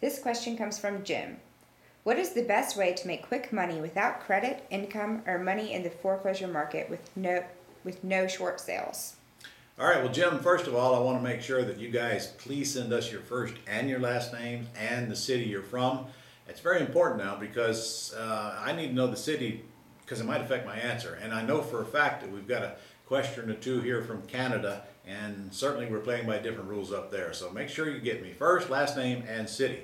This question comes from Jim. What is the best way to make quick money without credit, income, or money in the foreclosure market with no short sales? All right, well, Jim, first of all, I want to make sure that you guys please send us your first and your last names and the city you're from. It's very important now because I need to know the city because it might affect my answer. And I know for a fact that we've got a question or two here from Canada, and certainly we're playing by different rules up there. So make sure you get me first, last name, and city.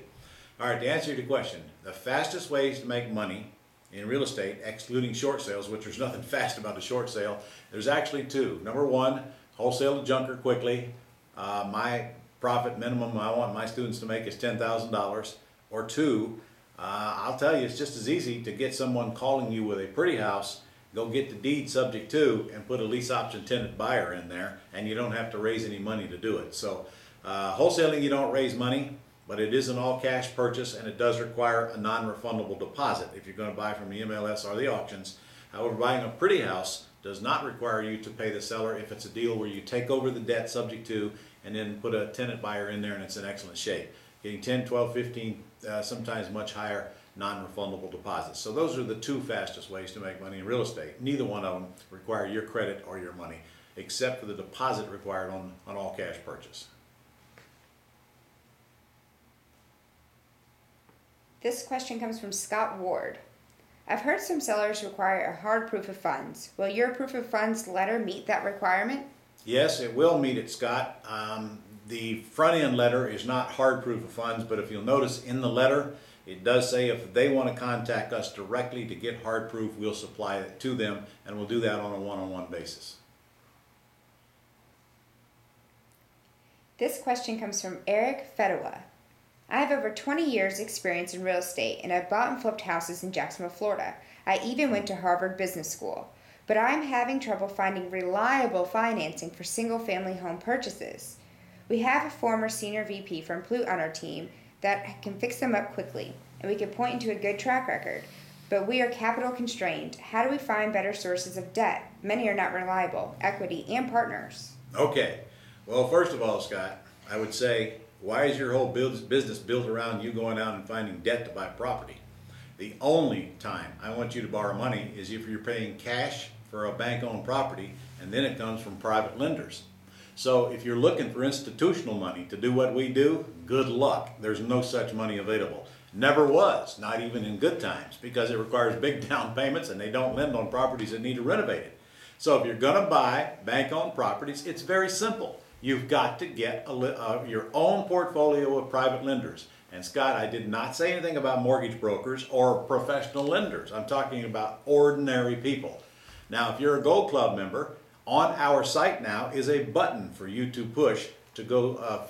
All right, to answer your question, the fastest ways to make money in real estate, excluding short sales, which there's nothing fast about a short sale, there's actually two. Number one, wholesale to junker quickly. My profit minimum I want my students to make is $10,000. Or two, I'll tell you, it's just as easy to get someone calling you with a pretty house, go get the deed subject to, and put a lease option tenant buyer in there, and you don't have to raise any money to do it. So wholesaling, you don't raise money, but it is an all-cash purchase, and it does require a non-refundable deposit if you're going to buy from the MLS or the auctions. However, buying a pretty house does not require you to pay the seller if it's a deal where you take over the debt subject to and then put a tenant buyer in there and it's in excellent shape. Getting 10, 12, 15, sometimes much higher non-refundable deposits. So those are the two fastest ways to make money in real estate. Neither one of them require your credit or your money, except for the deposit required on all cash purchase. This question comes from Scott Ward. I've heard some sellers require a hard proof of funds. Will your proof of funds letter meet that requirement? Yes, it will meet it, Scott. The front end letter is not hard proof of funds, but if you'll notice in the letter, it does say if they want to contact us directly to get hard proof, we'll supply it to them, and we'll do that on a one-on-one basis. This question comes from Eric Fedewa. I have over 20 years experience in real estate, and I've bought and flipped houses in Jacksonville, Florida. I even went to Harvard Business School. But I'm having trouble finding reliable financing for single-family home purchases. We have a former senior VP from Plute on our team that can fix them up quickly, and we can point to a good track record. But we are capital constrained. How do we find better sources of debt? Many are not reliable, equity, and partners. Okay. Well, first of all, Scott, I would say, why is your whole business built around you going out and finding debt to buy property? The only time I want you to borrow money is if you're paying cash for a bank-owned property, and then it comes from private lenders. So if you're looking for institutional money to do what we do, good luck. There's no such money available. Never was, not even in good times, because it requires big down payments and they don't lend on properties that need renovated. So if you're going to buy bank-owned properties, it's very simple. You've got to get your own portfolio of private lenders. And Scott, I did not say anything about mortgage brokers or professional lenders. I'm talking about ordinary people. Now, if you're a Gold Club member, on our site now is a button for you to push to go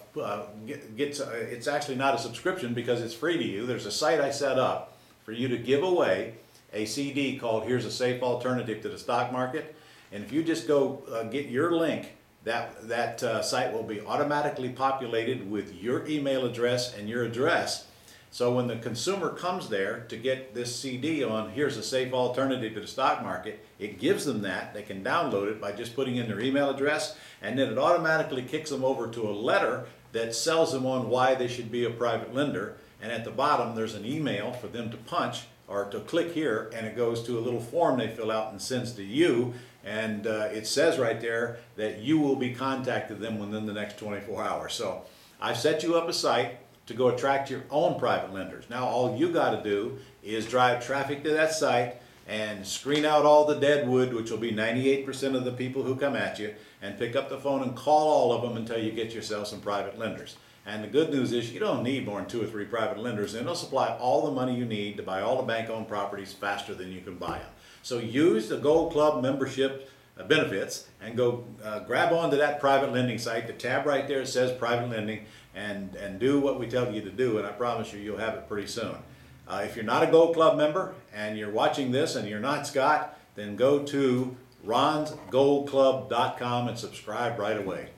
it's actually not a subscription because it's free to you. There's a site I set up for you to give away a CD called Here's a Safe Alternative to the Stock Market. And if you just go get your link, that site will be automatically populated with your email address and your address. So when the consumer comes there to get this CD on Here's a Safe Alternative to the Stock Market, it gives them that. They can download it by just putting in their email address, and then it automatically kicks them over to a letter that sells them on why they should be a private lender. And at the bottom, there's an email for them to punch or to click here, and it goes to a little form they fill out and sends to you. And it says right there that you will be contacted them within the next 24 hours. So I've set you up a site to go attract your own private lenders. Now all you got to do is drive traffic to that site and screen out all the dead wood, which will be 98% of the people who come at you, and pick up the phone and call all of them until you get yourself some private lenders. And the good news is you don't need more than 2 or 3 private lenders, and they'll supply all the money you need to buy all the bank-owned properties faster than you can buy them. So use the Gold Club membership benefits and go grab onto that private lending site. The tab right there says private lending, and do what we tell you to do, and I promise you'll have it pretty soon. If you're not a Gold Club member and you're watching this and you're not Scott, then go to ronsgoldclub.com and subscribe right away.